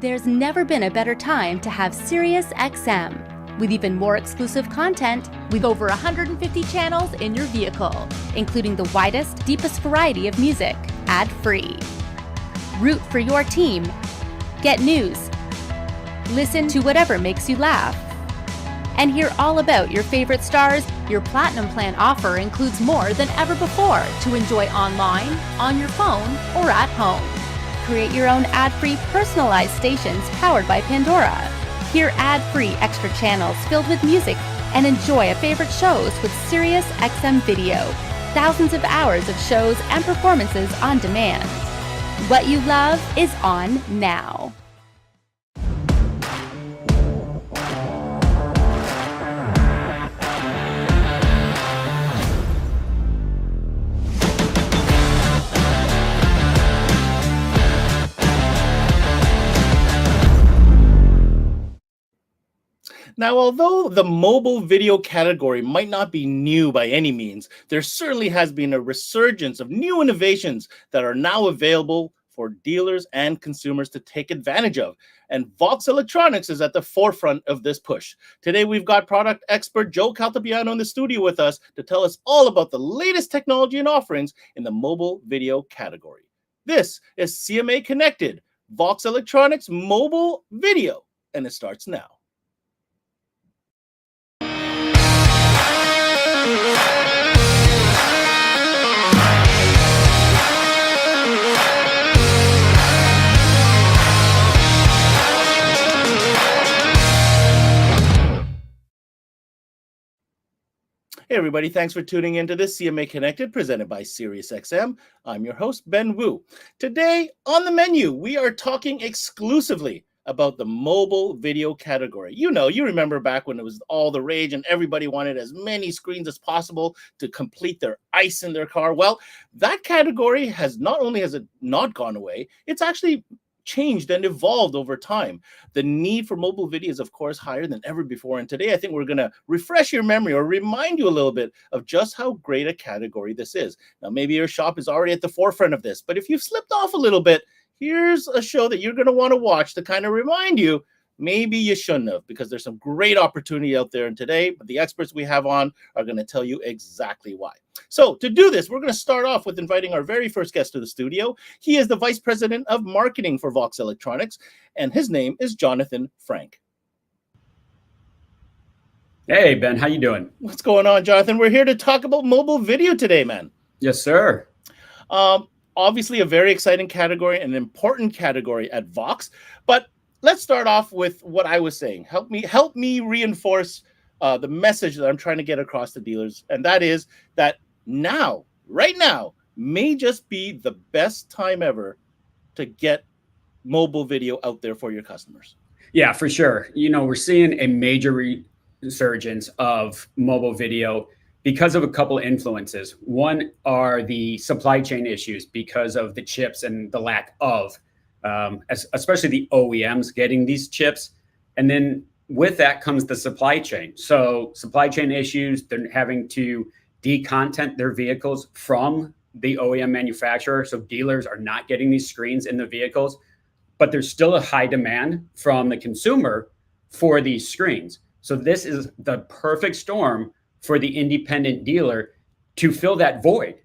There's never been a better time to have SiriusXM. With even more exclusive content, with over 150 channels in your vehicle, including the widest, deepest variety of music, ad-free. Root for your team. Get news. Listen to whatever makes you laugh. And hear all about your favorite stars. Your Platinum Plan offer includes more than ever before to enjoy online, on your phone, or at home. Create your own ad-free personalized stations powered by Pandora. Hear ad-free extra channels filled with music and enjoy favorite shows with SiriusXM Video. Thousands of hours of shows and performances on demand. What you love is on now. Now, although the mobile video category might not be new by any means, there certainly has been a resurgence of new innovations that are now available for dealers and consumers to take advantage of. And VOXX Electronics is at the forefront of this push. Today, we've got product expert Joe Caltabiano in the studio with us to tell us all about the latest technology and offerings in the mobile video category. This is CMA Connected, VOXX Electronics Mobile Video, and it starts now. Hey everybody, thanks for tuning into this CMA Connected presented by SiriusXM. I'm your host, Ben Wu. Today on the menu, we are talking exclusively about the mobile video category. You remember back when it was all the rage and everybody wanted as many screens as possible to complete their ice in their car. Well, that category has not only has it not gone away, it's actually changed and evolved over time. The need for mobile video is, of course, higher than ever before. And today, I think we're going to refresh your memory or remind you a little bit of just how great a category this is. Now, maybe your shop is already at the forefront of this, but if you've slipped off a little bit, here's a show that you're going to want to watch to kind of remind you maybe you shouldn't have, because there's some great opportunity out there. And today, the experts we have on are going to tell you exactly why. So to do this, we're going to start off with inviting our very first guest to the studio. He is the Vice President of Marketing for VOXX Electronics, and his name is Jonathan Frank. Hey, Ben, how you doing? What's going on, Jonathan? We're here to talk about mobile video today, man. Yes, sir. Obviously, a very exciting category, an important category at VOXX, but let's start off with what I was saying. Help me reinforce the message that I'm trying to get across to dealers, and that is that now, right now, may just be the best time ever to get mobile video out there for your customers. Yeah, for sure. We're seeing a major resurgence of mobile video because of a couple of influences. One are the supply chain issues because of the chips and the lack of, especially the OEMs getting these chips. And then with that comes the supply chain. So supply chain issues, they're having to decontent their vehicles from the OEM manufacturer. So dealers are not getting these screens in the vehicles, but there's still a high demand from the consumer for these screens. So this is the perfect storm for the independent dealer to fill that void.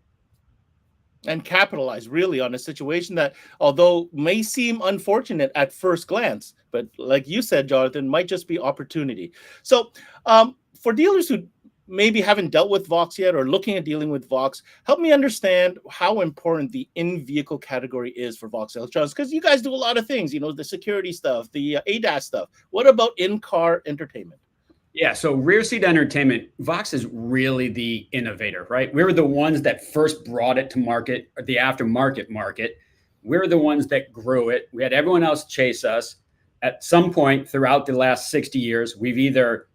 And capitalize really on a situation that, although may seem unfortunate at first glance, but like you said, Jonathan, might just be opportunity. So for dealers who maybe haven't dealt with VOXX yet or looking at dealing with VOXX, help me understand how important the in-vehicle category is for VOXX Electronics, because you guys do a lot of things, the security stuff, the ADAS stuff. What about in-car entertainment? Yeah, so rear seat entertainment, VOXX is really the innovator, right? We were the ones that first brought it to market, or the aftermarket market. We were the ones that grew it. We had everyone else chase us. At some point throughout the last 60 years, we've either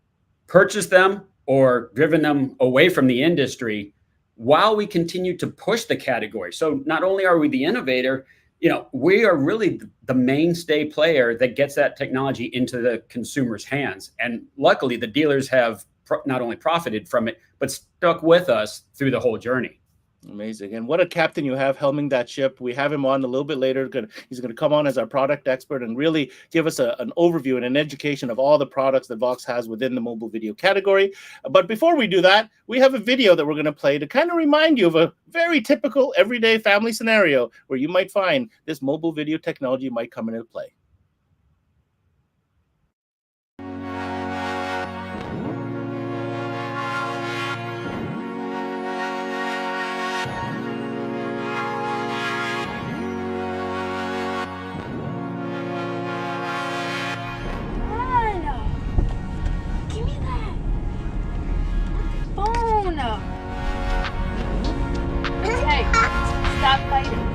purchased them or driven them away from the industry while we continue to push the category. So not only are we the innovator, we are really the mainstay player that gets that technology into the consumer's hands. And luckily, the dealers have not only profited from it, but stuck with us through the whole journey. Amazing. And what a captain you have helming that ship. We have him on a little bit later. He's going to come on as our product expert and really give us an overview and an education of all the products that VOXX has within the mobile video category. But before we do that, we have a video that we're going to play to kind of remind you of a very typical everyday family scenario where you might find this mobile video technology might come into play. Hey, stop fighting.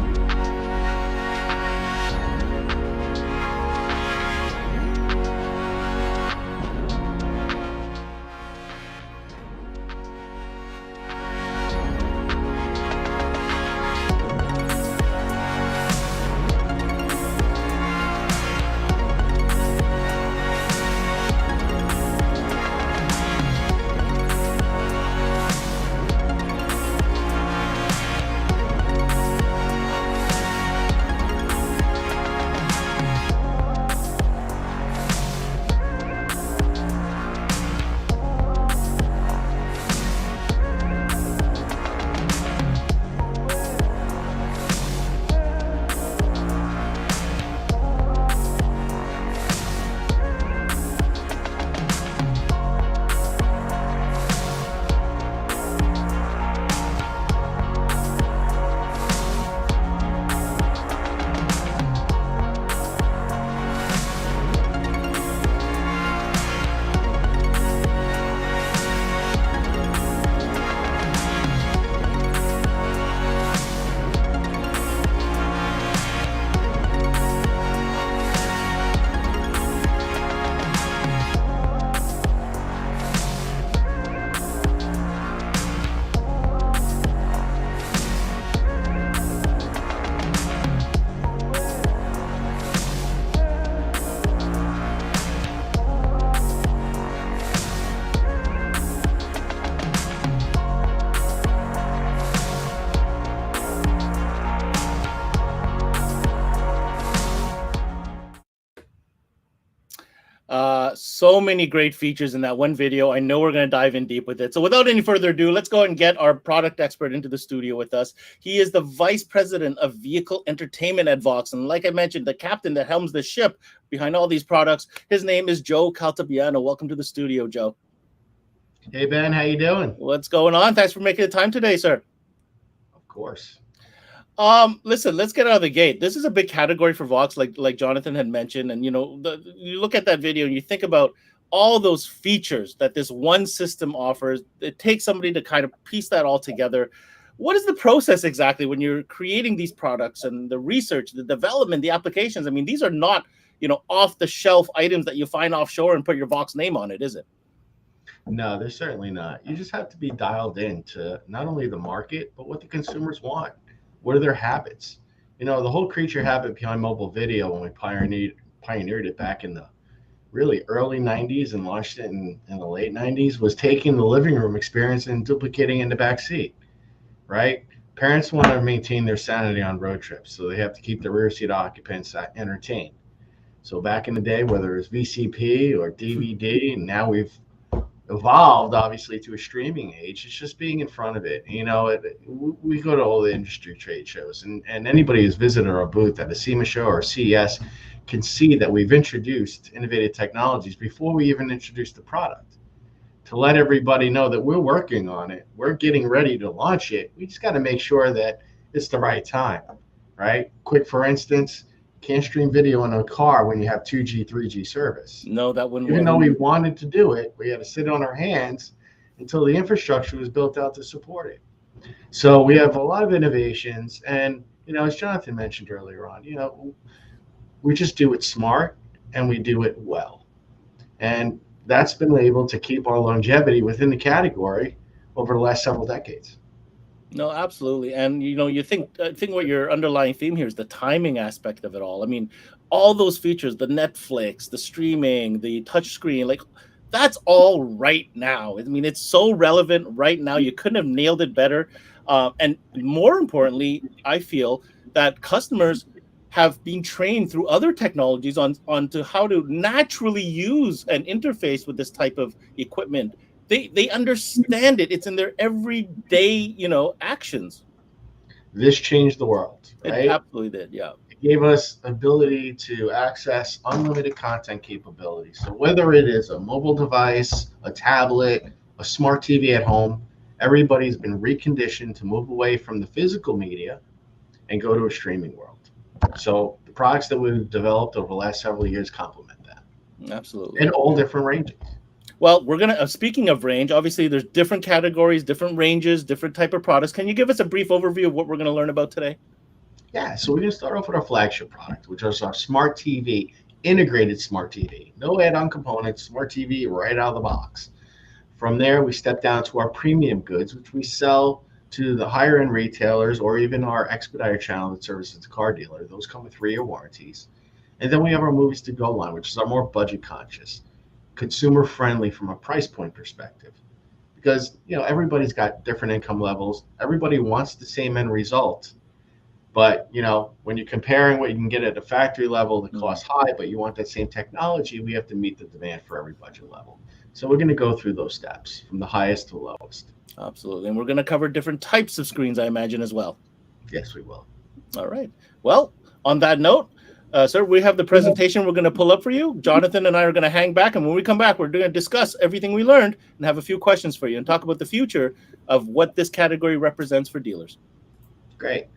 So many great features in that one video. I know we're going to dive in deep with it. So without any further ado, let's go and get our product expert into the studio with us. He is the Vice President of Vehicle Entertainment at VOXX. And like I mentioned, the captain that helms the ship behind all these products. His name is Joe Caltabiano. Welcome to the studio, Joe. Hey, Ben. How you doing? What's going on? Thanks for making the time today, sir. Of course. Listen, let's get out of the gate. This is a big category for VOXX, like Jonathan had mentioned. And, you know, you look at that video and you think about all those features that this one system offers. It takes somebody to kind of piece that all together. What is the process exactly when you're creating these products and the research, the development, the applications? I mean, these are not, you know, off-the-shelf items that you find offshore and put your VOXX name on it, is it? No, they're certainly not. You just have to be dialed in to not only the market, but what the consumers want. What are their habits? You know, the whole creature habit behind mobile video, when we pioneered it back in the really early 90s and launched it in the late 90s, was taking the living room experience and duplicating in the back seat, right? Parents want to maintain their sanity on road trips, so they have to keep the rear seat occupants entertained. So back in the day, whether it was VCP or DVD, and now we've evolved obviously to a streaming age, it's just being in front of it. You know, we go to all the industry trade shows, and anybody who's visited our booth at a SEMA show or CES can see that we've introduced innovative technologies before we even introduce the product, to let everybody know that we're working on it, we're getting ready to launch it. We just got to make sure that it's the right time, right? Quick, for instance, can't stream video in a car when you have 2G, 3G service. No, that wouldn't Even work. though we wanted to do it, we had to sit on our hands until the infrastructure was built out to support it. So we have a lot of innovations. And, you know, as Jonathan mentioned earlier on, you know, we just do it smart and we do it well. And that's been able to keep our longevity within the category over the last several decades. No, absolutely. And, you know, you think, I think what your underlying theme here is the timing aspect of it all. I mean, all those features, the Netflix, the streaming, the touchscreen, like that's all right now. I mean, it's so relevant right now. You couldn't have nailed it better. And more importantly, I feel that customers have been trained through other technologies onto how to naturally use and interface with this type of equipment. They understand it. It's in their everyday, actions. This changed the world, It right? absolutely did. Yeah. It gave us ability to access unlimited content capabilities. So whether it is a mobile device, a tablet, a smart TV at home, everybody's been reconditioned to move away from the physical media and go to a streaming world. So the products that we've developed over the last several years complement that Absolutely. in all different ranges. Well, we're going to, speaking of range, obviously there's different categories, different ranges, different type of products. Can you give us a brief overview of what we're going to learn about today? Yeah, so we're going to start off with our flagship product, which is our smart TV, integrated smart TV. No add-on components, smart TV right out of the box. From there, we step down to our premium goods, which we sell to the higher end retailers or even our expediter channel that services the car dealer. Those come with 3-year warranties. And then we have our movies to go line, which is our more budget conscious, consumer friendly from a price point perspective. Because everybody's got different income levels. Everybody wants the same end result. But when you're comparing what you can get at the factory level, the cost high, but you want that same technology, we have to meet the demand for every budget level. So we're going to go through those steps from the highest to the lowest. Absolutely. And we're going to cover different types of screens, I imagine, as well. Yes, we will. All right. Well, on that note, sir, we have the presentation we're going to pull up for you. Jonathan and I are going to hang back. And when we come back, we're going to discuss everything we learned and have a few questions for you and talk about the future of what this category represents for dealers. Great.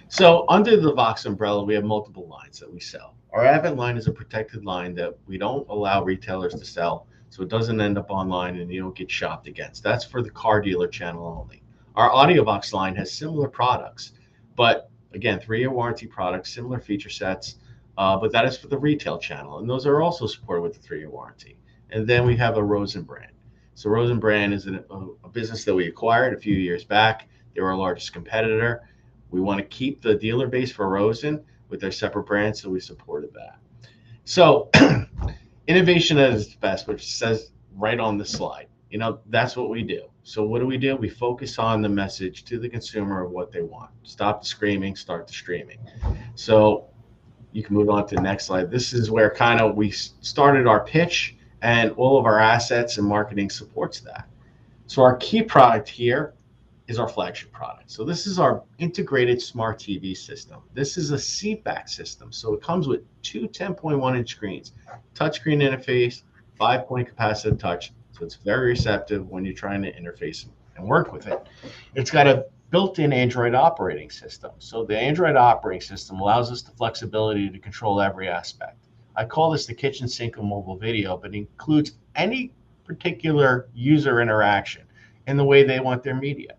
So under the VOXX umbrella, we have multiple lines that we sell. Our Advent line is a protected line that we don't allow retailers to sell, so it doesn't end up online and you don't get shopped against. That's for the car dealer channel only. Our AudioVox line has similar products, but again, 3-year warranty products, similar feature sets, but that is for the retail channel, and those are also supported with the 3-year warranty. And then we have a Rosenbrand. So Rosenbrand is a business that we acquired a few years back. They were our largest competitor. We want to keep the dealer base for Rosen with their separate brands, so we supported that. So innovation at its best, which says right on the slide, that's what we do. So what do? We focus on the message to the consumer of what they want. Stop the screaming, start the streaming. So you can move on to the next slide. This is where kind of we started our pitch, and all of our assets and marketing supports that. So our key product here is our flagship product. So this is our integrated smart TV system. This is a seatback system. So it comes with 2 10.1-inch screens, touchscreen interface, 5-point capacitive touch. So it's very receptive when you're trying to interface and work with it. It's got a built-in Android operating system. So the Android operating system allows us the flexibility to control every aspect. I call this the kitchen sink of mobile video, but it includes any particular user interaction in the way they want their media.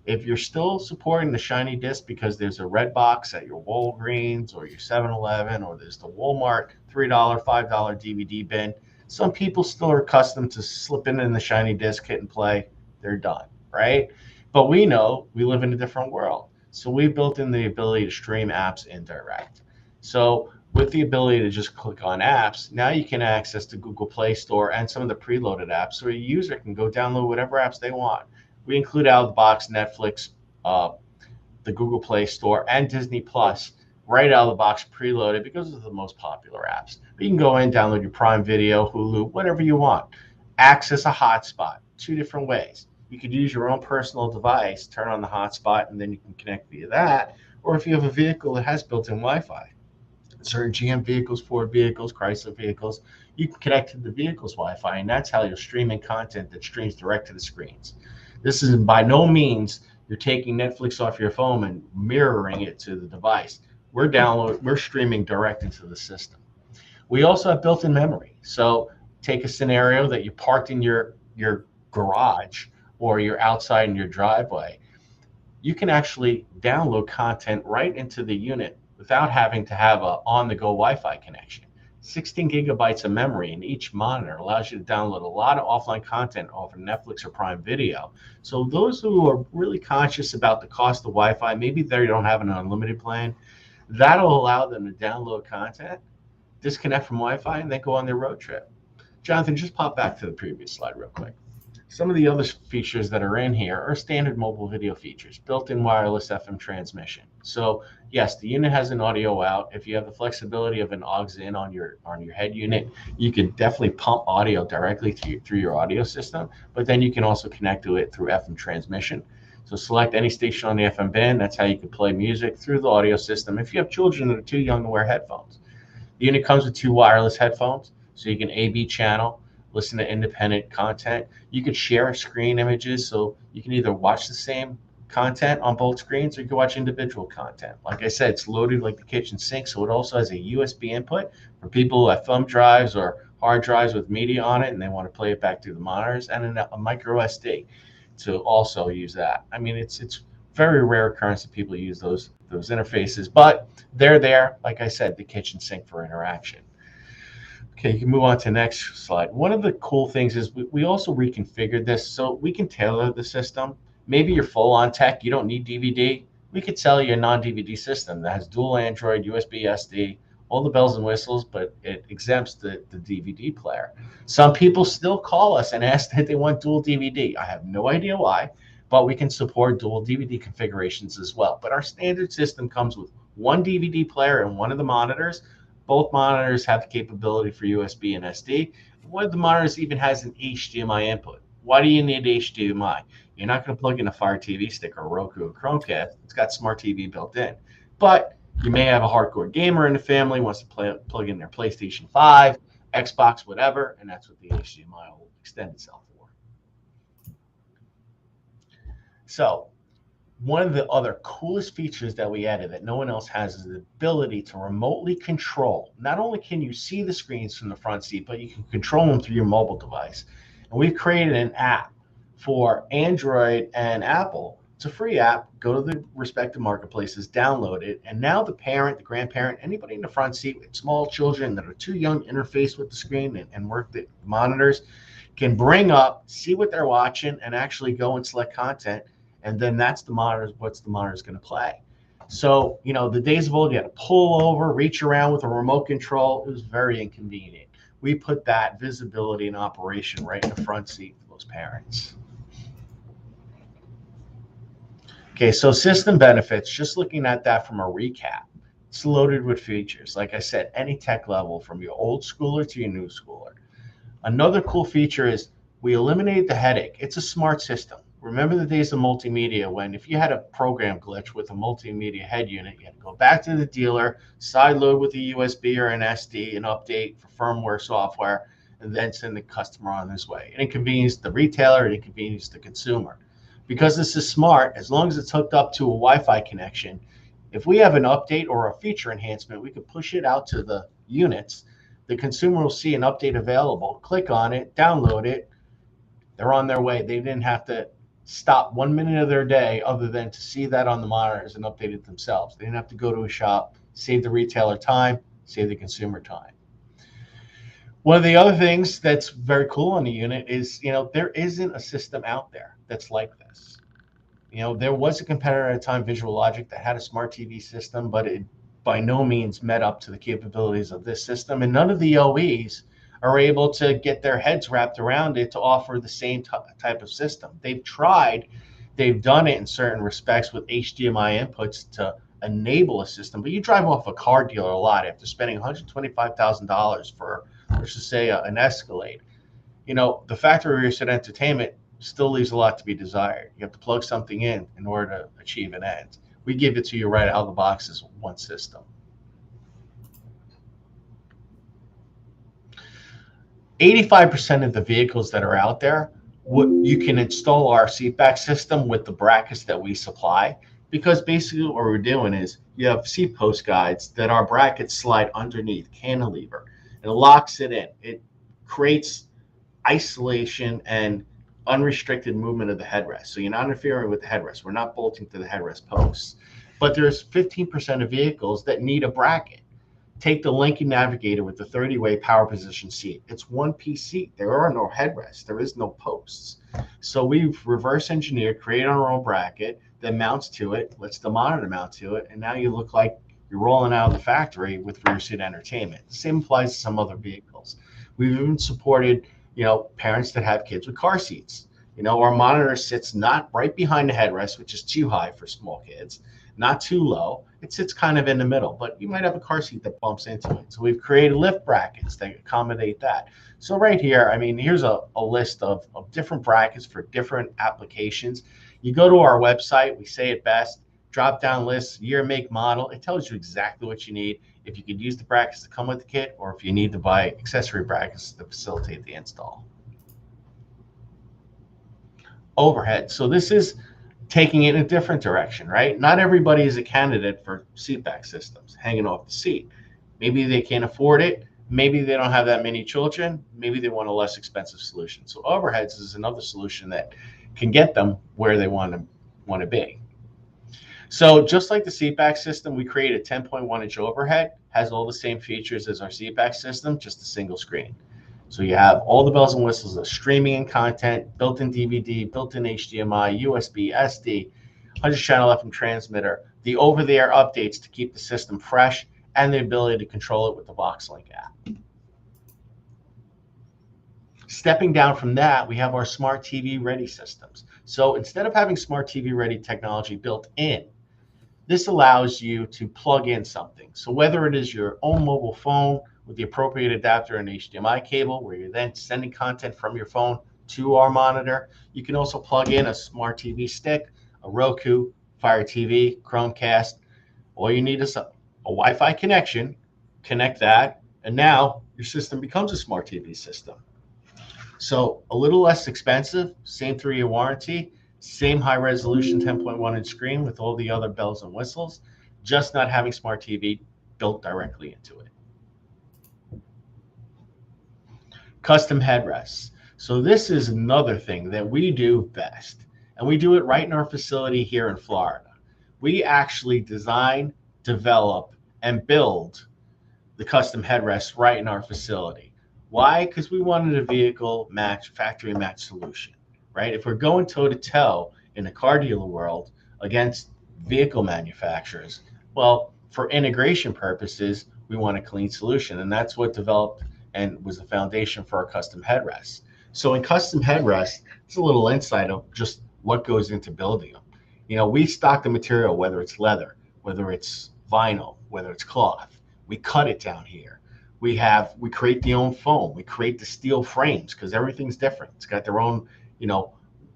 If you're still supporting the shiny disc because there's a red box at your Walgreens or your 7-Eleven, or there's the Walmart $3, $5 DVD bin, some people still are accustomed to slipping in the shiny disc, hit and play. They're done, right? But we know we live in a different world. So we built in the ability to stream apps indirect. So with the ability to just click on apps, now you can access the Google Play Store and some of the preloaded apps, so a user can go download whatever apps they want. We include out of the box Netflix, the Google Play Store, and Disney Plus right out of the box preloaded because they're the most popular apps. But you can go in, download your Prime Video, Hulu, whatever you want. Access a hotspot, 2 different ways. You could use your own personal device, turn on the hotspot, and then you can connect via that. Or if you have a vehicle that has built-in Wi-Fi, certain GM vehicles, Ford vehicles, Chrysler vehicles, you can connect to the vehicle's Wi-Fi, and that's how you're streaming content that streams direct to the screens. This is by no means you're taking Netflix off your phone and mirroring it to the device. We're streaming direct into the system. We also have built-in memory. So take a scenario that you parked in your garage or you're outside in your driveway. You can actually download content right into the unit without having to have a on-the-go Wi-Fi connection. 16 gigabytes of memory in each monitor allows you to download a lot of offline content off of Netflix or Prime Video. So those who are really conscious about the cost of Wi-Fi, maybe they don't have an unlimited plan, that'll allow them to download content, disconnect from Wi-Fi, and then go on their road trip. Jonathan, just pop back to the previous slide real quick. Some of the other features that are in here are standard mobile video features, built-in wireless FM transmission. So yes, the unit has an audio out. If you have the flexibility of an aux in on your head unit, you can definitely pump audio directly through your audio system, but then you can also connect to it through FM transmission. So select any station on the FM band. That's how you can play music through the audio system if you have children that are too young to wear headphones. The unit comes with 2 wireless headphones, so you can A/B channel, listen to independent content. You could share screen images, so you can either watch the same content on both screens or you can watch individual content. Like I said, it's loaded like the kitchen sink, so it also has a USB input for people who have thumb drives or hard drives with media on it and they want to play it back through the monitors, and a micro SD to also use that. I mean, it's very rare occurrence that people use those interfaces, but they're there, like I said, the kitchen sink for interaction. Okay, you can move on to the next slide. One of the cool things is we also reconfigured this so we can tailor the system. Maybe you're full on tech, you don't need DVD. We could sell you a non-DVD system that has dual Android, USB, SD, all the bells and whistles, but it exempts the DVD player. Some people still call us and ask that they want dual DVD. I have no idea why, but we can support dual DVD configurations as well. But our standard system comes with 1 DVD player and 1 of the monitors. Both monitors have the capability for USB and SD. One of the monitors even has an HDMI input. Why do you need HDMI? You're not going to plug in a Fire TV stick or Roku or Chromecast. It's got Smart TV built in. But you may have a hardcore gamer in the family, wants to plug in their PlayStation 5, Xbox, whatever, and that's what the HDMI will extend itself for. So one of the other coolest features that we added that no one else has is the ability to remotely control. Not only can you see the screens from the front seat, but you can control them through your mobile device. And we've created an app for Android and Apple. It's a free app. Go to the respective marketplaces, download it, and now the parent, the grandparent, anybody in the front seat with small children that are too young to interface with the screen and work the monitors can bring up, see what they're watching, and actually go and select content. And then that's the monitor, what's the monitor's going to play. So, you know, the days of old, you had to pull over, reach around with a remote control. It was very inconvenient. We put that visibility and operation right in the front seat for those parents. Okay, so system benefits, just looking at that from a recap, it's loaded with features. Like I said, any tech level from your old schooler to your new schooler. Another cool feature is we eliminated the headache. It's a smart system. Remember the days of multimedia when if you had a program glitch with a multimedia head unit, you had to go back to the dealer, side load with a USB or an SD, and update for firmware software, and then send the customer on his way. It inconvenienced the retailer, it inconvenienced the consumer. Because this is smart, as long as it's hooked up to a Wi-Fi connection, if we have an update or a feature enhancement, we can push it out to the units. The consumer will see an update available, click on it, download it, they're on their way. They didn't have to stop 1 minute of their day other than to see that on the monitors and update it themselves. They didn't have to go to a shop, save the retailer time, save the consumer time. One of the other things that's very cool on the unit is, you know, there isn't a system out there that's like this. You know, there was a competitor at the time, Visual Logic, that had a smart TV system, but it by no means met up to the capabilities of this system. And none of the OEs are able to get their heads wrapped around it to offer the same type of system. They've tried, they've done it in certain respects with HDMI inputs to enable a system, but you drive off a car dealer a lot after spending $125,000 for, let's just say, an Escalade. You know, the factory reset entertainment still leaves a lot to be desired. You have to plug something in order to achieve an end. We give it to you right out of the box as one system. 85% of the vehicles that are out there, you can install our seatback system with the brackets that we supply, because basically what we're doing is you have seat post guides that our brackets slide underneath, cantilever, and it locks it in. It creates isolation and unrestricted movement of the headrest. So you're not interfering with the headrest. We're not bolting to the headrest posts. But there's 15% of vehicles that need a bracket. Take the Lincoln Navigator with the 30-way power position seat. It's one-piece seat. There are no headrests. There is no posts. So we've reverse engineered, created our own bracket that mounts to it, lets the monitor mount to it, and now you look like you're rolling out of the factory with rear seat entertainment. The same applies to some other vehicles. We've even supported, you know, parents that have kids with car seats. Our monitor sits not right behind the headrest, which is too high for small kids, not too low. It sits kind of in the middle, but you might have a car seat that bumps into it. So we've created lift brackets that accommodate that. So right here, here's a list of different brackets for different applications. You go to our website, we say it best, drop down list, year, make, model. It tells you exactly what you need. If you could use the brackets to come with the kit, or if you need to buy accessory brackets to facilitate the install. Overhead. So this is taking it in a different direction, right? Not everybody is a candidate for seat back systems hanging off the seat. Maybe they can't afford it. Maybe they don't have that many children. Maybe they want a less expensive solution. So overheads is another solution that can get them where they want to be. So just like the seat back system, we create a 10.1-inch overhead, has all the same features as our seat back system, just a single screen. So you have all the bells and whistles of streaming and content, built-in DVD, built-in HDMI, USB, SD, 100-channel FM transmitter, the over-the-air updates to keep the system fresh, and the ability to control it with the VOXX app. Stepping down from that, we have our smart TV ready systems. So instead of having smart TV ready technology built in, this allows you to plug in something. So whether it is your own mobile phone with the appropriate adapter and HDMI cable, where you're then sending content from your phone to our monitor, you can also plug in a smart TV stick, a Roku, Fire TV, Chromecast. All you need is a Wi-Fi connection, connect that, and now your system becomes a smart TV system. So a little less expensive, same 3-year warranty, same high resolution 10.1-inch screen with all the other bells and whistles, just not having smart TV built directly into it. Custom headrests. So this is another thing that we do best, and we do it right in our facility here in Florida. We actually design, develop, and build the custom headrests right in our facility. Why? Because we wanted a vehicle match, factory match solution, right? If we're going toe to toe in the car dealer world against vehicle manufacturers, well, for integration purposes, we want a clean solution. And that's what developed and was the foundation for our custom headrests. So in custom headrests, it's a little insight of just what goes into building them. We stock the material, whether it's leather, whether it's vinyl, whether it's cloth. We cut it down here. We create the own foam. We create the steel frames because everything's different. It's got their own,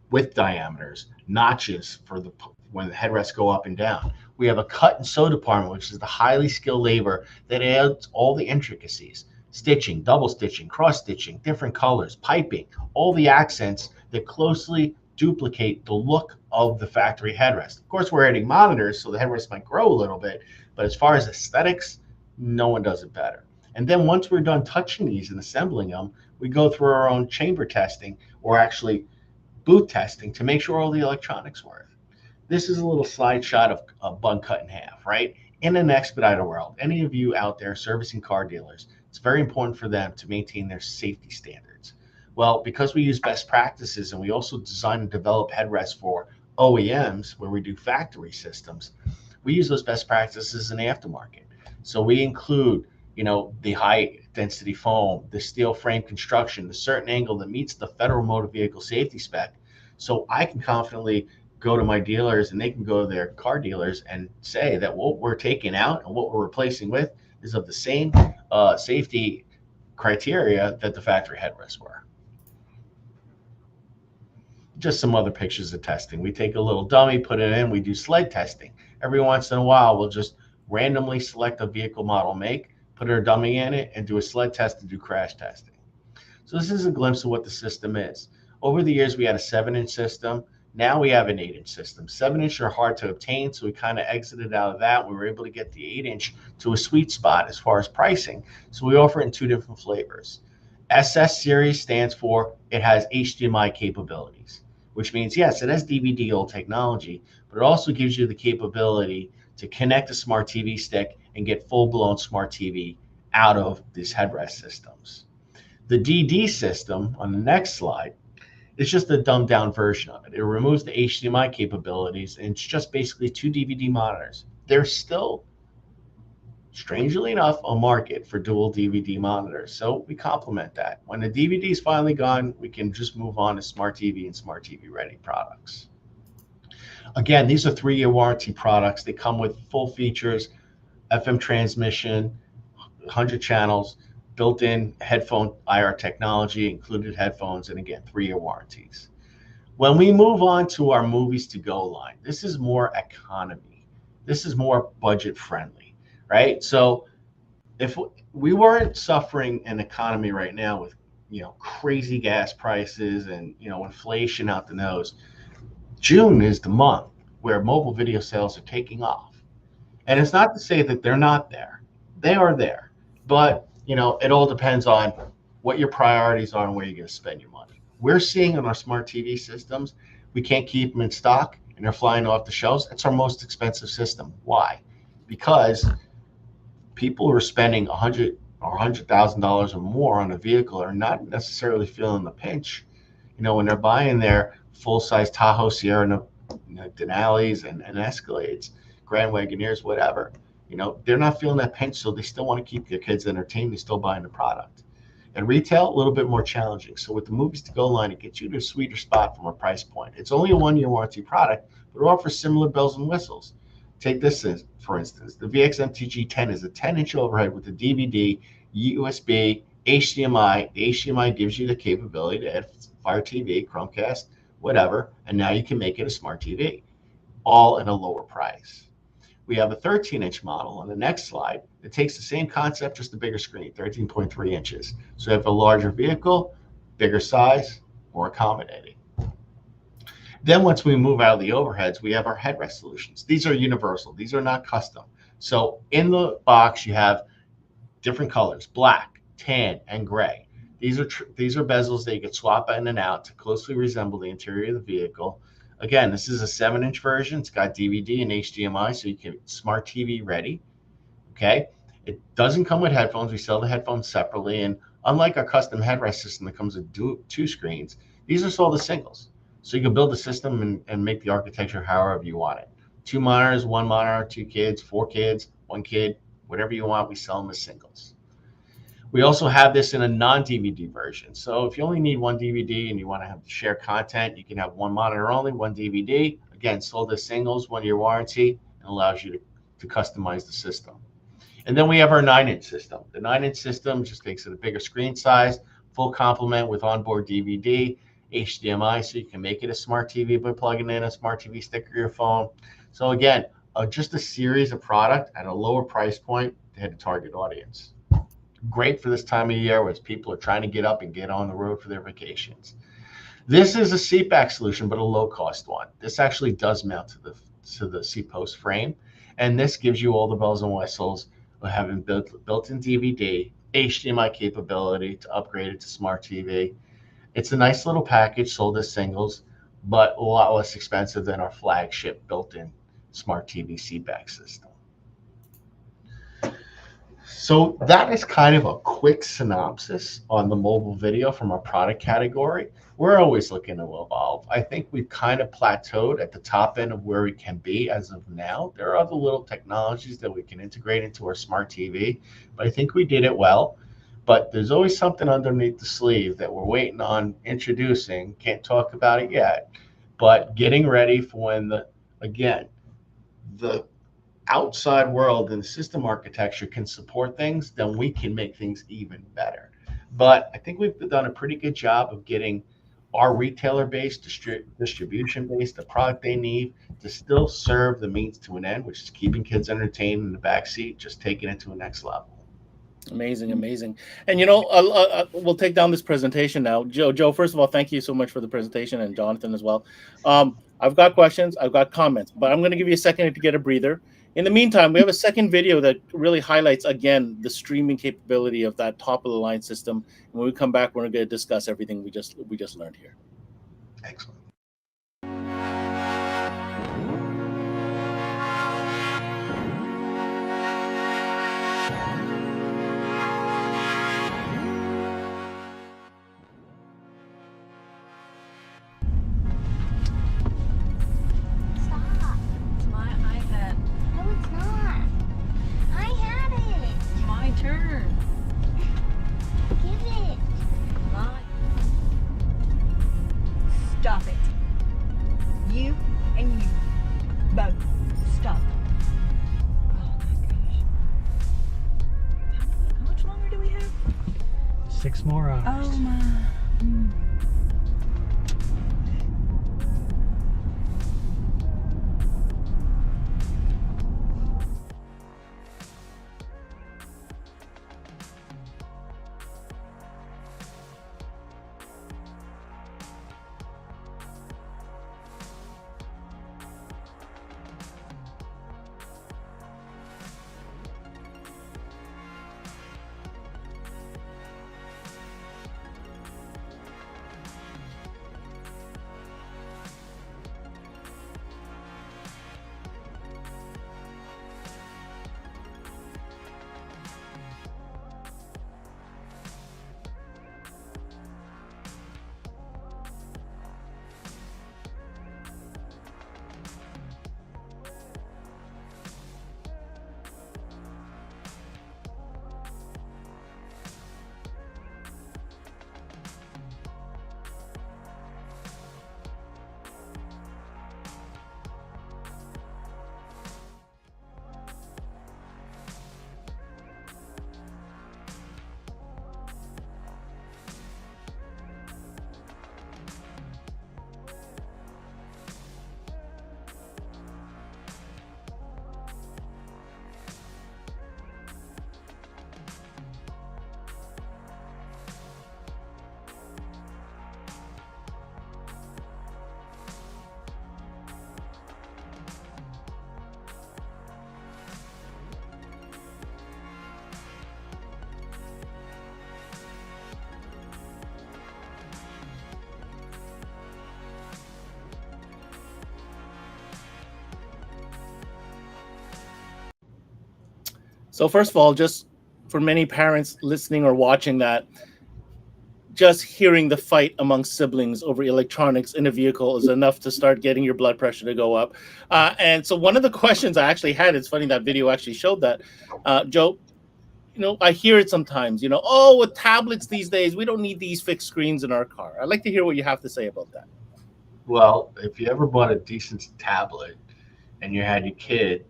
width diameters, notches for when the headrests go up and down. We have a cut and sew department, which is the highly skilled labor that adds all the intricacies, stitching, double stitching, cross stitching, different colors, piping, all the accents that closely duplicate the look of the factory headrest. Of course, we're adding monitors, so the headrest might grow a little bit, but as far as aesthetics, no one does it better. And then once we're done touching these and assembling them, we go through our own chamber testing, or actually boot testing, to make sure all the electronics work. This is a little slide shot of a bun cut in half, right? In an expediter world, any of you out there servicing car dealers, it's very important for them to maintain their safety standards. Well, because we use best practices and we also design and develop headrests for OEMs where we do factory systems, we use those best practices in the aftermarket. So we include, the high density foam, the steel frame construction, the certain angle that meets the federal motor vehicle safety spec. So I can confidently go to my dealers and they can go to their car dealers and say that what we're taking out and what we're replacing with is of the same safety criteria that the factory headrests were. Just some other pictures of testing. We take a little dummy, put it in, we do sled testing. Every once in a while, we'll just randomly select a vehicle model make, put our dummy in it, and do a sled test to do crash testing. So this is a glimpse of what the system is. Over the years, we had a 7-inch system. Now we have an 8-inch system. 7-inch are hard to obtain, so we kind of exited out of that. We were able to get the 8-inch to a sweet spot as far as pricing. So we offer it in 2 different flavors. SS series stands for it has HDMI capabilities, which means, yes, it has DVD old technology, but it also gives you the capability to connect a smart TV stick and get full-blown smart TV out of these headrest systems. The DD system on the next slide is just a dumbed-down version of it. It removes the HDMI capabilities, and it's just basically 2 DVD monitors. They're still strangely enough, a market for dual DVD monitors. So we complement that. When the DVD is finally gone, we can just move on to smart TV and smart TV ready products. Again, these are 3-year warranty products. They come with full features, FM transmission, 100 channels, built-in headphone IR technology, included headphones, and again, 3-year warranties. When we move on to our movies to go line, this is more economy. This is more budget friendly, right? So if we weren't suffering an economy right now with, crazy gas prices and, inflation out the nose, June is the month where mobile video sales are taking off. And it's not to say that they're not there. They are there. But, it all depends on what your priorities are and where you're going to spend your money. We're seeing on our smart TV systems, we can't keep them in stock and they're flying off the shelves. It's our most expensive system. Why? Because people who are spending $100,000 or $100,000 or more on a vehicle are not necessarily feeling the pinch. When they're buying their full-size Tahoe, Sierra, Denali's and Escalades, Grand Wagoneers, whatever, they're not feeling that pinch, so they still want to keep their kids entertained. They're still buying the product. At retail, a little bit more challenging. So with the movies to go line, it gets you to a sweeter spot from a price point. It's only a 1-year warranty product, but it offers similar bells and whistles. Take this as, for instance, the VOXX MTG10 is a 10-inch overhead with a DVD, USB, HDMI. The HDMI gives you the capability to add Fire TV, Chromecast, whatever, and now you can make it a smart TV, all at a lower price. We have a 13-inch model on the next slide that takes the same concept, just a bigger screen, 13.3 inches. So you have a larger vehicle, bigger size, more accommodating. Then once we move out of the overheads, we have our headrest solutions. These are universal. These are not custom. So in the box, you have different colors, black, tan, and gray. These are bezels that you can swap in and out to closely resemble the interior of the vehicle. Again, this is a 7-inch version. It's got DVD and HDMI, so you can smart TV ready. Okay. It doesn't come with headphones. We sell the headphones separately. And unlike our custom headrest system that comes with 2 screens, these are sold as singles. So you can build the system and make the architecture however you want it. 2 monitors, 1 monitor, 2 kids, 4 kids, 1 kid, whatever you want, we sell them as singles. We also have this in a non-DVD version. So if you only need 1 DVD and you want to have share content, you can have 1 monitor only, 1 DVD. Again, sold as singles, 1-year warranty, and allows you to customize the system. And then we have our 9-inch system. The 9-inch system just makes it a bigger screen size, full complement with onboard DVD, HDMI, so you can make it a smart TV by plugging in a smart TV stick or your phone. So again, just a series of product at a lower price point to hit a target audience. Great for this time of year where people are trying to get up and get on the road for their vacations. This is a seat back solution, but a low-cost one. This actually does mount to the seat post frame, and this gives you all the bells and whistles of having built-in DVD, HDMI capability to upgrade it to smart TV. It's a nice little package sold as singles, but a lot less expensive than our flagship built-in smart TV seat back system. So that is kind of a quick synopsis on the mobile video from our product category. We're always looking to evolve. I think we've kind of plateaued at the top end of where we can be as of now. There are other little technologies that we can integrate into our smart TV, but I think we did it well. But there's always something underneath the sleeve that we're waiting on introducing. Can't talk about it yet, but getting ready for when the outside world and the system architecture can support things, then we can make things even better. But I think we've done a pretty good job of getting our retailer base, distribution base, the product they need to still serve the means to an end, which is keeping kids entertained in the backseat, just taking it to a next level. Amazing, amazing. And we'll take down this presentation now. Joe, first of all, thank you so much for the presentation, and Jonathan as well. I've got questions, I've got comments, but I'm going to give you a second to get a breather. In the meantime, we have a second video that really highlights, again, the streaming capability of that top-of-the-line system. And when we come back, we're going to discuss everything we just learned here. Excellent. Stop. It's my iPad. No, it's not. I had it. 6 more hours. Oh my. So first of all, just for many parents listening or watching that, just hearing the fight amongst siblings over electronics in a vehicle is enough to start getting your blood pressure to go up. And so one of the questions I actually had, it's funny that video actually showed that, Joe, I hear it sometimes, oh, with tablets these days, we don't need these fixed screens in our car. I'd like to hear what you have to say about that. Well, if you ever bought a decent tablet and you had your kid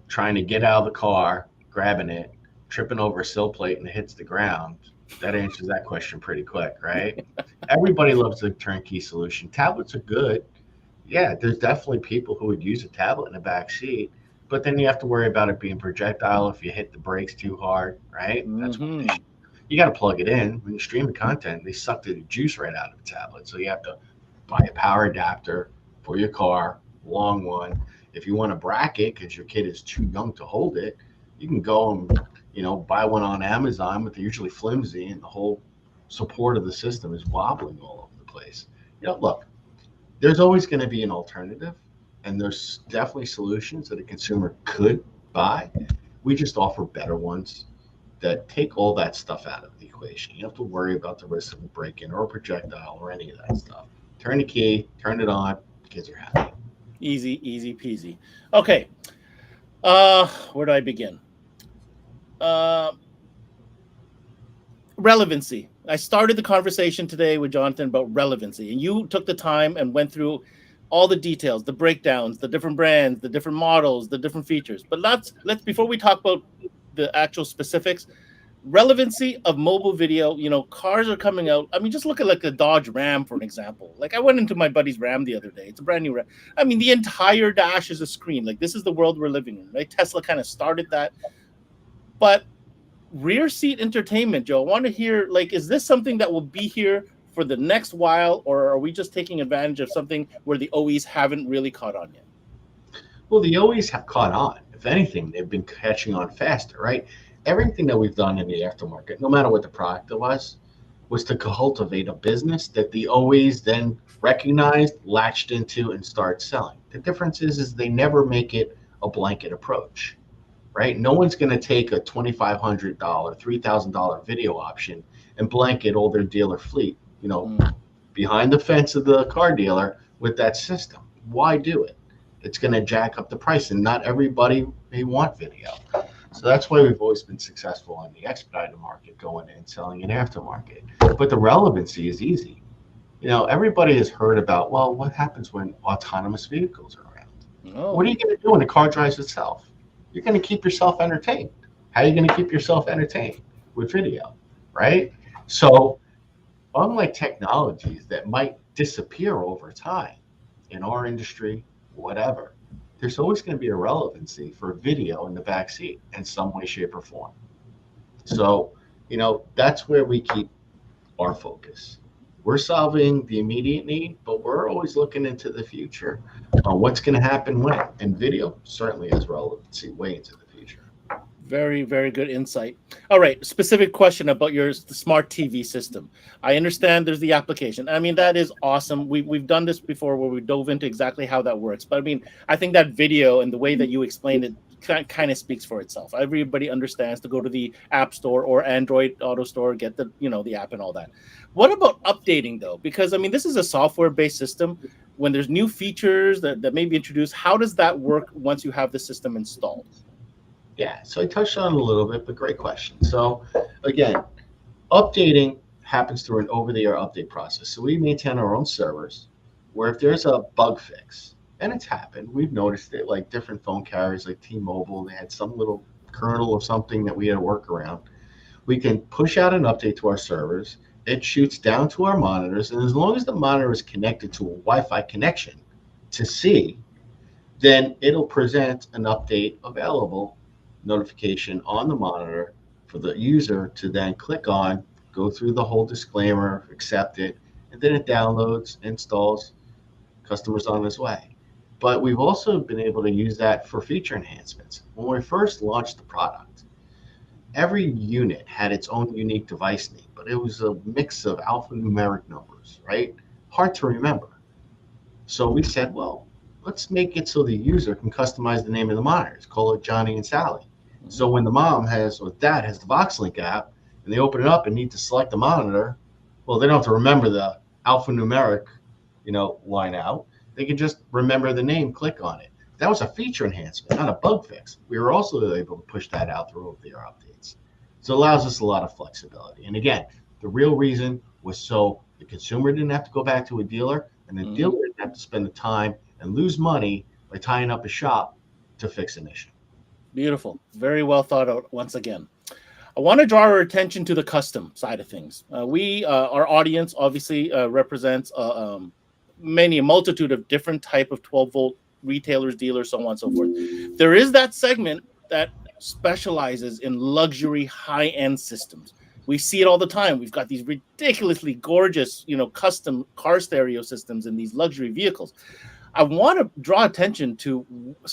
trying to get out of the car, grabbing it, tripping over a sill plate and it hits the ground, that answers that question pretty quick, right? Everybody loves a turnkey solution. Tablets are good. Yeah, there's definitely people who would use a tablet in the back seat, but then you have to worry about it being projectile if you hit the brakes too hard, right? That's one thing. You got to plug it in. When you stream the content, they suck the juice right out of the tablet. So you have to buy a power adapter for your car, long one. If you want a bracket because your kid is too young to hold it, you can go and buy one on Amazon, but they're usually flimsy and the whole support of the system is wobbling all over the place. Look, there's always going to be an alternative, and there's definitely solutions that a consumer could buy. We just offer better ones that take all that stuff out of the equation. You don't have to worry about the risk of a break-in or a projectile or any of that stuff. Turn the key, turn it on, kids are happy. Easy peasy. Okay. Where do I begin? Relevancy. I started the conversation today with Jonathan about relevancy, and you took the time and went through all the details, the breakdowns, the different brands, the different models, the different features. But let's before we talk about the actual specifics, relevancy of mobile video. Cars are coming out. I mean, just look at like the Dodge Ram, for an example. Like I went into my buddy's Ram the other day. It's a brand new Ram. I mean, the entire dash is a screen. Like this is the world we're living in, right? Tesla kind of started that. But rear seat entertainment, Joe, I want to hear, is this something that will be here for the next while, or are we just taking advantage of something where the OEs haven't really caught on yet? Well, the OEs have caught on. If anything, they've been catching on faster, right? Everything that we've done in the aftermarket, no matter what the product it was to cultivate a business that the OEs then recognized, latched into, and started selling. The difference is they never make it a blanket approach. Right? No one's going to take a $2,500, $3,000 video option and blanket all their dealer fleet, behind the fence of the car dealer with that system. Why do it? It's going to jack up the price, and not everybody may want video. So that's why we've always been successful in the expedited market, going in and selling in aftermarket. But the relevancy is easy. Everybody has heard about, well, what happens when autonomous vehicles are around? Oh. What are you going to do when the car drives itself? You're going to keep yourself entertained. How are you going to keep yourself entertained? With video, right? So unlike technologies that might disappear over time in our industry, whatever, there's always going to be a relevancy for video in the backseat in some way, shape, or form. So, that's where we keep our focus. We're solving the immediate need, but we're always looking into the future on what's going to happen when. And video certainly has relevancy way into the future. Very, very good insight. All right, specific question about your smart TV system. I understand there's the application. I mean, that is awesome. We've done this before where we dove into exactly how that works. But I mean, I think that video and the way that you explained it kind of speaks for itself. Everybody understands to go to the App Store or Android Auto Store, get the app and all that. What about updating though? Because I mean, this is a software-based system. When there's new features that may be introduced, how does that work once you have the system installed? Yeah, so I touched on it a little bit, but great question. So again, updating happens through an over-the-air update process. So we maintain our own servers where if there's a bug fix, and it's happened, we've noticed it, like different phone carriers like T-Mobile, they had some little kernel of something that we had to work around. We can push out an update to our servers. It shoots down to our monitors, and as long as the monitor is connected to a Wi-Fi connection to see, then it'll present an update available notification on the monitor for the user to then click on, go through the whole disclaimer, accept it, and then it downloads, installs, customer's on his way. But we've also been able to use that for feature enhancements. When we first launched the product, every unit had its own unique device name, but it was a mix of alphanumeric numbers, right? Hard to remember. So we said, well, let's make it so the user can customize the name of the monitors, call it Johnny and Sally. So when the mom has, or dad has the VOXLink app, and they open it up and need to select the monitor, well, they don't have to remember the alphanumeric, line out. They can just remember the name, click on it. That was a feature enhancement, not a bug fix. We were also able to push that out through over-the-air updates. So it allows us a lot of flexibility. And again, the real reason was so the consumer didn't have to go back to a dealer, and the dealer didn't have to spend the time and lose money by tying up a shop to fix an issue. Beautiful. Very well thought out once again. I want to draw our attention to the custom side of things. Our audience obviously represents a multitude of different type of 12-volt retailers, dealers, so on and so forth. There is that segment that specializes in luxury high-end systems. We see it all the time. We've got these ridiculously gorgeous, custom car stereo systems in these luxury vehicles. I want to draw attention to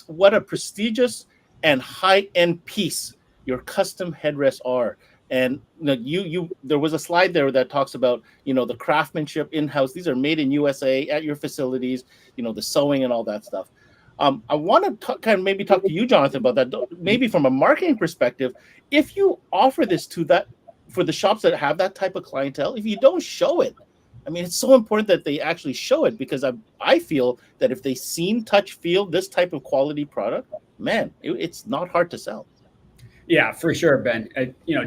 what a prestigious and high-end piece your custom headrests are. And there was a slide there that talks about, the craftsmanship in-house. These are made in USA at your facilities, the sewing and all that stuff. I want to maybe talk to you, Jonathan, about that. Maybe from a marketing perspective, if you offer this for the shops that have that type of clientele, if you don't show it, I mean, it's so important that they actually show it, because I feel that if they seen, touch, feel this type of quality product, man, it's not hard to sell. Yeah, for sure, Ben.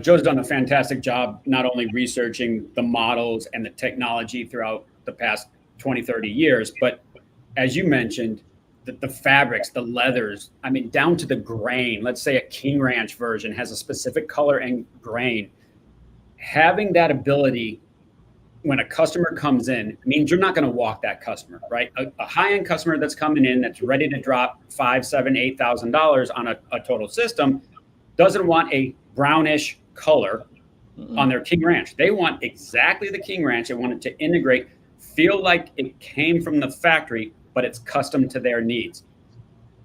Joe's done a fantastic job not only researching the models and the technology throughout the past 20, 30 years, but as you mentioned, the fabrics, the leathers, I mean, down to the grain. Let's say a King Ranch version has a specific color and grain. Having that ability when a customer comes in means you're not going to walk that customer, right? A high-end customer that's coming in that's ready to drop $5,000, $7,000, $8,000 on a total system doesn't want a brownish color on their King Ranch. They want exactly the King Ranch. They want it to integrate, feel like it came from the factory, but it's custom to their needs.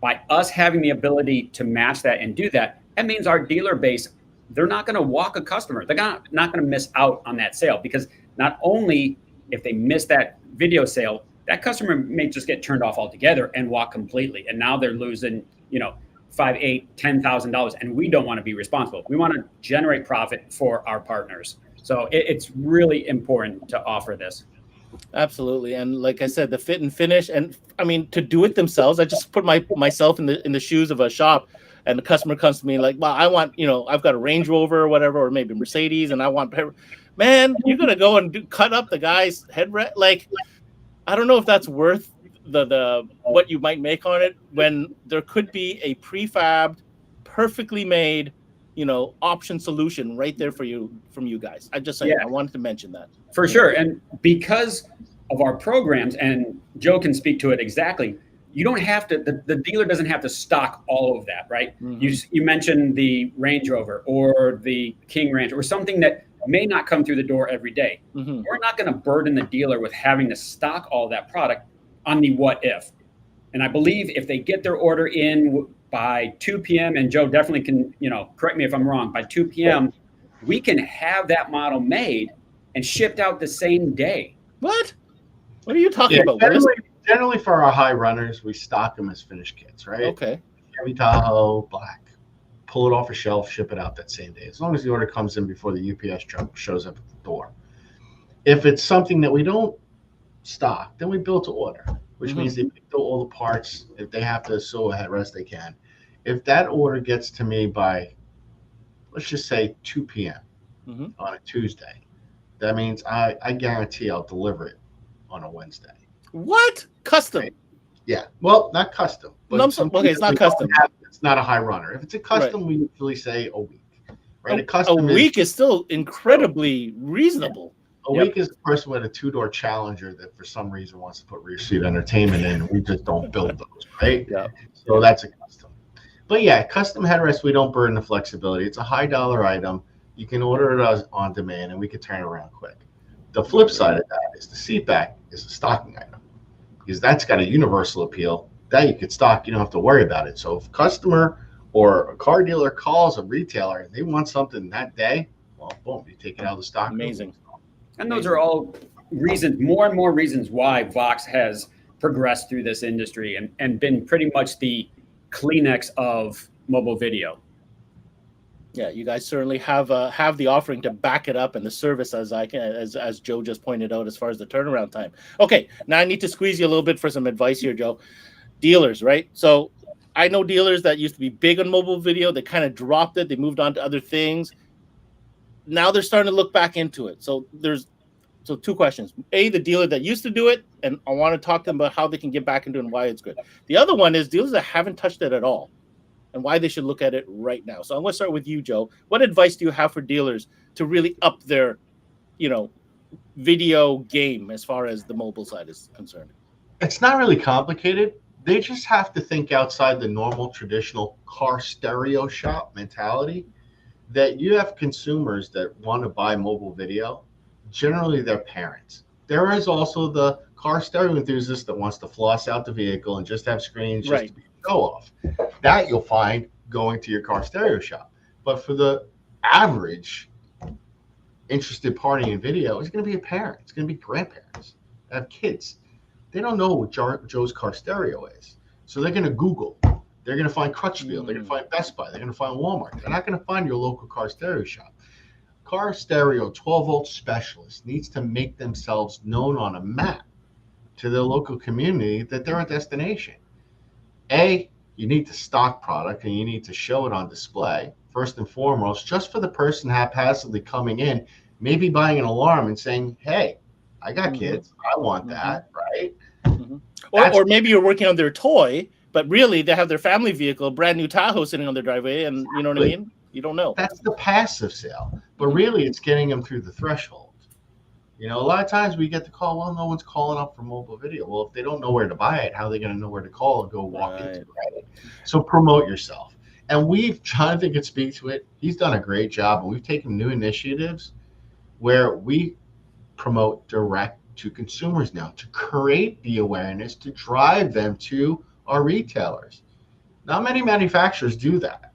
By us having the ability to match that and do that, that means our dealer base, they're not going to walk a customer. They're not going to miss out on that sale, because not only if they miss that video sale, that customer may just get turned off altogether and walk completely. And now they're losing, $5,000, $8,000, $10,000, and we don't want to be responsible. We want to generate profit for our partners. So it's really important to offer this. Absolutely. And like I said, the fit and finish, and I mean, to do it themselves, I just put myself in the shoes of a shop, and the customer comes to me like, well, I want, I've got a Range Rover or whatever, or maybe Mercedes, and I want, man, you're going to go and cut up the guy's headrest. Like, I don't know if that's worth the what you might make on it, when there could be a prefabbed, perfectly made option solution right there for you from you guys. I just I wanted to mention that. For sure. And because of our programs, and Joe can speak to it exactly, you don't have to, the dealer doesn't have to stock all of that, right? You mentioned the Range Rover or the King Ranch or something that may not come through the door every day. We're not going to burden the dealer with having to stock all that product on the what if. And I believe if they get their order in by 2 p.m., and Joe definitely can, correct me if I'm wrong, by 2 p.m., we can have that model made and shipped out the same day. What are you talking about? Generally, for our high runners, we stock them as finished kits, right? Okay. Chevy Tahoe, black. Pull it off a shelf, ship it out that same day, as long as the order comes in before the UPS truck shows up at the door. If it's something that we don't stock, then we build to order, which means they pick all the parts. If they have to sew a headrest, they can. If that order gets to me by, let's just say 2 p.m. On a Tuesday, that means I guarantee I'll deliver it on a Wednesday. What? Custom? Right? Yeah. Well, not custom. But okay, it's not custom. It's not a high runner. If it's a custom, we usually say a week. Right? A week is still incredibly reasonable. A week is a person with a 2-door Challenger that for some reason wants to put rear seat entertainment in, and we just don't build those, right? Yeah. So that's a custom. But yeah, custom headrest, we don't burden the flexibility. It's a high dollar item. You can order it on demand, and we can turn it around quick. The flip side of that is the seat back is a stocking item, because that's got a universal appeal. That you could stock, you don't have to worry about it. So if a customer or a car dealer calls a retailer and they want something that day, well, boom, you take it out of the stock. Amazing. And those are all reasons, more and more reasons why VOXX has progressed through this industry and been pretty much the Kleenex of mobile video. Yeah, you guys certainly have the offering to back it up and the service as Joe just pointed out as far as the turnaround time. Okay, now I need to squeeze you a little bit for some advice here, Joe. Dealers, right? So I know dealers that used to be big on mobile video. They kind of dropped it. They moved on to other things. Now they're starting to look back into it. So there's two questions. A, the dealer that used to do it, and I want to talk to them about how they can get back into it and why it's good. The other one is dealers that haven't touched it at all and why they should look at it right now. So I'm going to start with you, Joe. What advice do you have for dealers to really up their, video game as far as the mobile side is concerned? It's not really complicated. They just have to think outside the normal traditional car stereo shop mentality. That you have consumers that want to buy mobile video, generally they're parents. There is also the car stereo enthusiast that wants to floss out the vehicle and just have screens just to be a show off. That you'll find going to your car stereo shop. But for the average interested party in video, it's going to be a parent. It's going to be grandparents that have kids. They don't know what Joe's car stereo is. So they're going to Google. They're going to find Crutchfield. They're going to find Best Buy. They're going to find Walmart. They're not going to find your local car stereo shop. Car stereo 12-volt specialist needs to make themselves known on a map to their local community that they're a destination. A, you need to stock product and you need to show it on display, first and foremost, just for the person haphazardly coming in, maybe buying an alarm and saying, hey, I got kids. I want that, right? Or maybe you're working on their toy, but really they have their family vehicle, brand new Tahoe sitting on their driveway, and you know what I mean? You don't know. That's the passive sale, but really it's getting them through the threshold. A lot of times we get the call, well, no one's calling up for mobile video. Well, if they don't know where to buy it, how are they going to know where to call and go walk into it? Right? So promote yourself. And Jonathan could speak to it. He's done a great job, and we've taken new initiatives where we promote direct to consumers now to create the awareness, to drive them to our retailers. Not many manufacturers do that.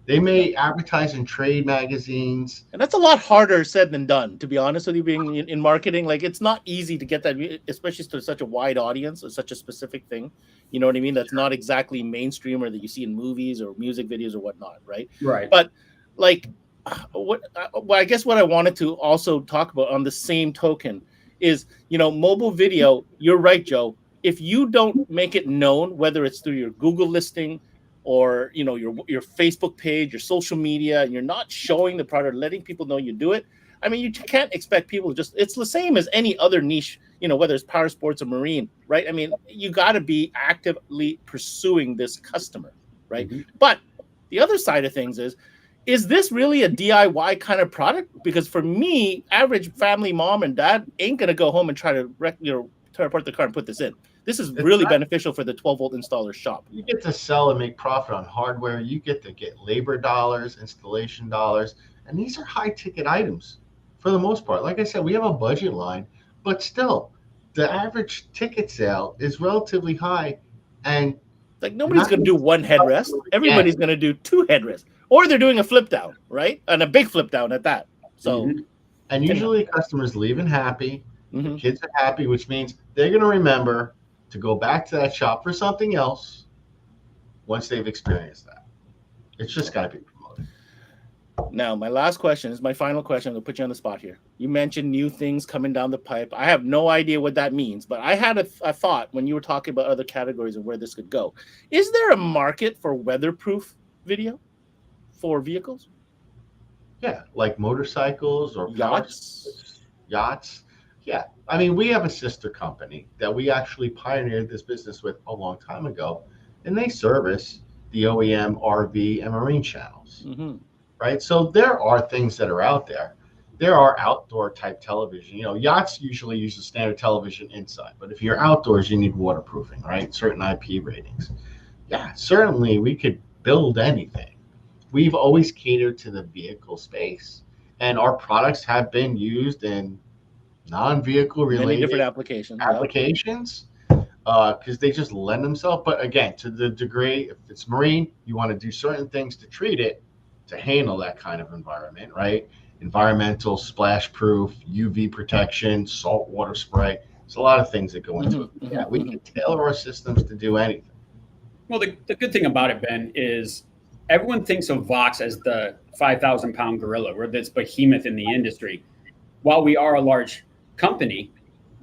They may advertise in trade magazines. And that's a lot harder said than done, to be honest with you, being in marketing. Like, it's not easy to get that, especially to such a wide audience or such a specific thing. You know what I mean? That's not exactly mainstream or that you see in movies or music videos or whatnot, right? Right. But, like, I guess what I wanted to also talk about on the same token is, mobile video. You're right, Joe. If you don't make it known, whether it's through your Google listing or your Facebook page, your social media, and you're not showing the product, letting people know you do it, I mean, you can't expect people to it's the same as any other niche, whether it's power sports or marine, right? I mean, you got to be actively pursuing this customer, right? But the other side of things is, is this really a DIY kind of product? Because for me, average family mom and dad ain't gonna go home and try to tear apart the car and put this in. This is really beneficial for the 12-volt installer shop. You get to sell and make profit on hardware. You get to get labor dollars, installation dollars, and these are high ticket items for the most part. Like I said, we have a budget line, but still, the average ticket sale is relatively high. And like nobody's going to do one headrest. Everybody's going to do two headrests, or they're doing a flip down, right? And a big flip down at that. So, and usually customers leaving happy, the kids are happy, which means they're going to remember to go back to that shop for something else once they've experienced that. It's just got to be promoted. Now, my last question is my final question. I'm going to put you on the spot here. You mentioned new things coming down the pipe. I have no idea what that means, but I had a thought when you were talking about other categories and where this could go. Is there a market for weatherproof video for vehicles? Yeah, like motorcycles or yachts. Yeah, I mean, we have a sister company that we actually pioneered this business with a long time ago, and they service the OEM, RV, and marine channels, right? So there are things that are out there. There are outdoor type television. You know, yachts usually use a standard television inside, but if you're outdoors, you need waterproofing, right? Certain IP ratings. Yeah, certainly we could build anything. We've always catered to the vehicle space, and our products have been used in non-vehicle related many different applications because they just lend themselves. But again, to the degree, if it's marine, you want to do certain things to treat it to handle that kind of environment, right? Environmental, splash proof, UV protection, salt water spray. There's a lot of things that go into it. Yeah, we can tailor our systems to do anything. Well, the good thing about it, Ben, is everyone thinks of VOXX as the 5,000-pound gorilla. We're this behemoth in the industry. While we are a large company,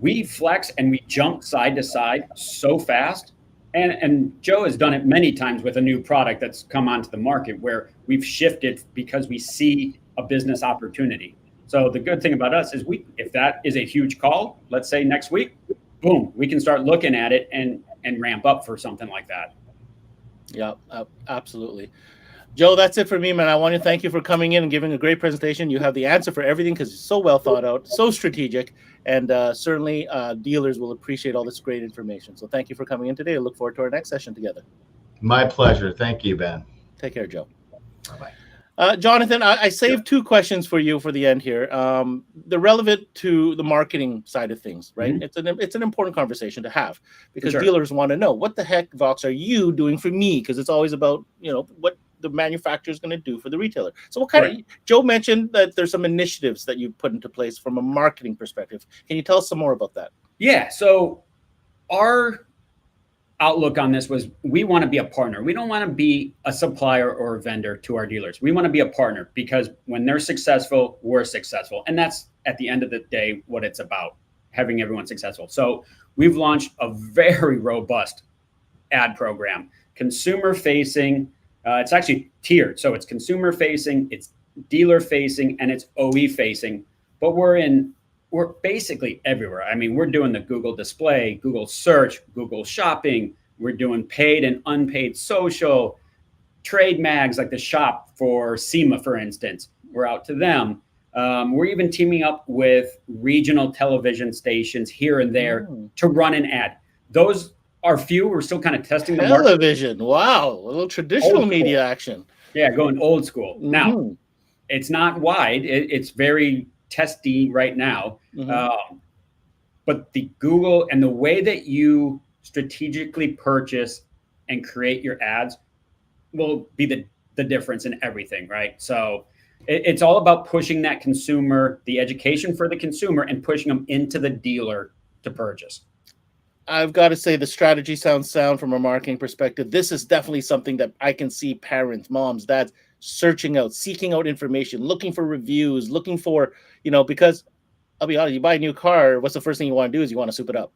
we flex and we jump side to side so fast. And Joe has done it many times with a new product that's come onto the market where we've shifted because we see a business opportunity. So the good thing about us is if that is a huge call, let's say next week, boom, we can start looking at it and ramp up for something like that. Yeah, absolutely. Joe, that's it for me, man. I want to thank you for coming in and giving a great presentation. You have the answer for everything because it's so well thought out, so strategic, and certainly dealers will appreciate all this great information. So thank you for coming in today. I look forward to our next session together. My pleasure. Thank you, Ben. Take care, Joe. Bye-bye. Jonathan, I saved two questions for you for the end here. They're relevant to the marketing side of things, right? It's an important conversation to have because dealers want to know, what the heck, VOXX, are you doing for me? Because it's always about, what the manufacturer is going to do for the retailer. So what kind of, Joe mentioned that there's some initiatives that you put into place from a marketing perspective. Can you tell us some more about that? Yeah. So our outlook on this was we want to be a partner. We don't want to be a supplier or a vendor to our dealers. We want to be a partner because when they're successful, we're successful. And that's at the end of the day what it's about, having everyone successful. So we've launched a very robust ad program, consumer facing. It's actually tiered. So it's consumer facing, it's dealer facing, and it's OE facing. But we're basically everywhere. I mean, we're doing the Google display, Google search, Google shopping. We're doing paid and unpaid social, trade mags like the shop for SEMA, for instance. We're out to them. We're even teaming up with regional television stations here and there to run an ad. Those are few. We're still kind of testing the market. Television. Wow. A little traditional media action. Yeah, going old school. Now, it's not wide. It's very testy right now. But the Google and the way that you strategically purchase and create your ads will be the difference in everything, right? So it's all about pushing that consumer, the education for the consumer, and pushing them into the dealer to purchase. I've got to say the strategy sounds sound from a marketing perspective. This is definitely something that I can see parents, moms, dads searching out, seeking out information, looking for reviews, looking for, because I'll be honest, you buy a new car, what's the first thing you want to do is you want to soup it up,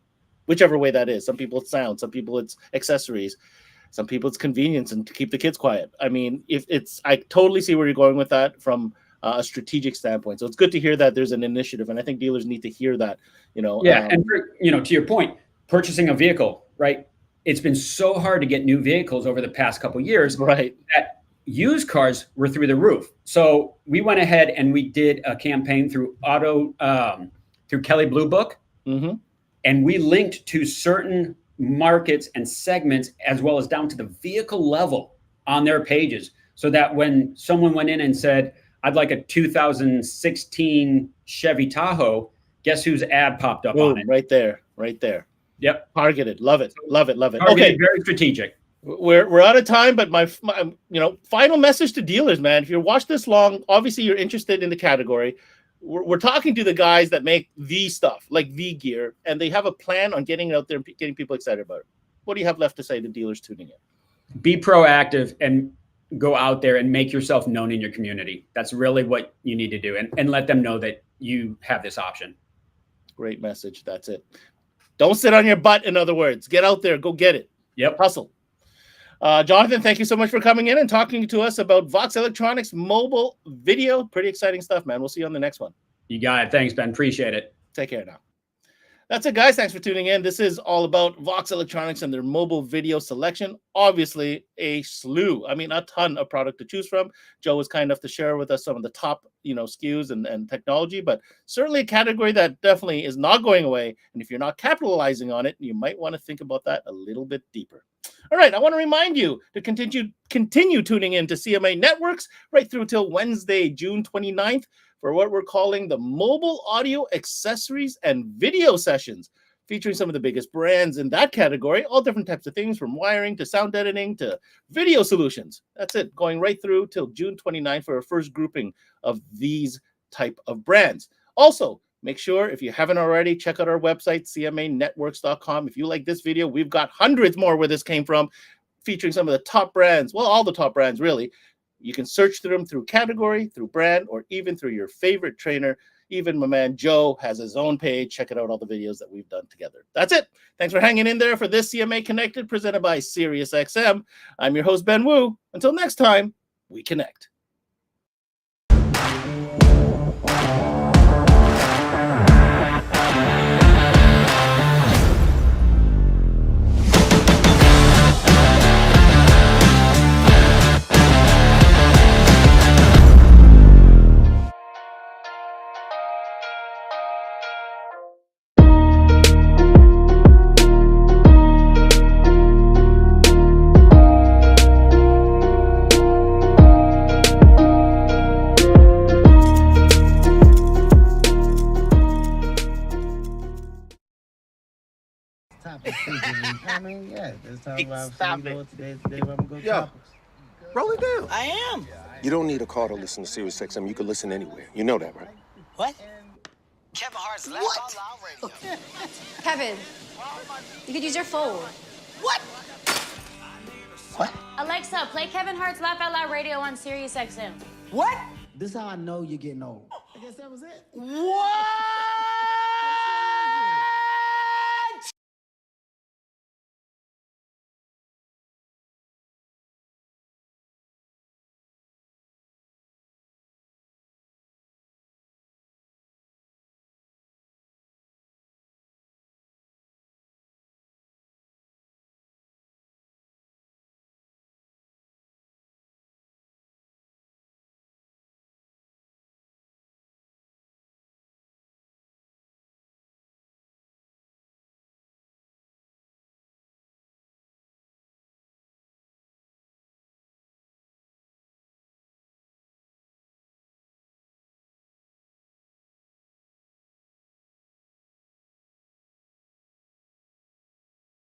whichever way that is. Some people it's sound, some people it's accessories, some people it's convenience and to keep the kids quiet. I mean, I totally see where you're going with that from a strategic standpoint. So it's good to hear that there's an initiative, and I think dealers need to hear that, Yeah, and to your point, purchasing a vehicle, right? It's been so hard to get new vehicles over the past couple of years, right? That used cars were through the roof. So we went ahead and we did a campaign through through Kelley Blue Book, and we linked to certain markets and segments as well as down to the vehicle level on their pages, so that when someone went in and said, I'd like a 2016 Chevy Tahoe, guess whose ad popped up on it? Right there. Yep. Targeted. Love it. Targeted, okay. Very strategic. We're out of time, but my final message to dealers, man. If you watch this long, obviously you're interested in the category. We're talking to the guys that make the stuff, like the gear, and they have a plan on getting it out there and getting people excited about it. What do you have left to say to dealers tuning in? Be proactive and go out there and make yourself known in your community. That's really what you need to do, and let them know that you have this option. Great message. That's it. Don't sit on your butt, in other words. Get out there. Go get it. Yep. Hustle. Jonathan, thank you so much for coming in and talking to us about VOXX Electronics mobile video. Pretty exciting stuff, man. We'll see you on the next one. You got it. Thanks, Ben. Appreciate it. Take care now. That's it, guys. Thanks for tuning in. This is all about VOXX Electronics and their mobile video selection. Obviously, a ton of product to choose from. Joe was kind enough to share with us some of the top, SKUs and technology, but certainly a category that definitely is not going away. And if you're not capitalizing on it, you might want to think about that a little bit deeper. All right, I want to remind you to continue tuning in to CMA Networks right through till Wednesday, June 29th, for what we're calling the Mobile Audio Accessories and Video Sessions, featuring some of the biggest brands in that category, all different types of things from wiring to sound editing to video solutions. That's it, going right through till June 29th for our first grouping of these type of brands. Also, make sure, if you haven't already, check out our website, cmanetworks.com. If you like this video, we've got hundreds more where this came from, featuring some of the top brands, well, all the top brands, really. You can search through them through category, through brand, or even through your favorite trainer. Even my man Joe has his own page. Check it out, all the videos that we've done together. That's it. Thanks for hanging in there for this CMA Connected, presented by SiriusXM. I'm your host, Ben Wu. Until next time, we connect. Stop it. Yo, roll it down. I am. You don't need a car to listen to SiriusXM. You can listen anywhere. You know that, right? What? Kevin Hart's Laugh Out Loud Radio. Kevin, you could use your phone. What? What? Alexa, play Kevin Hart's Laugh Out Loud Radio on SiriusXM. What? This is how I know you're getting old. I guess that was it. What?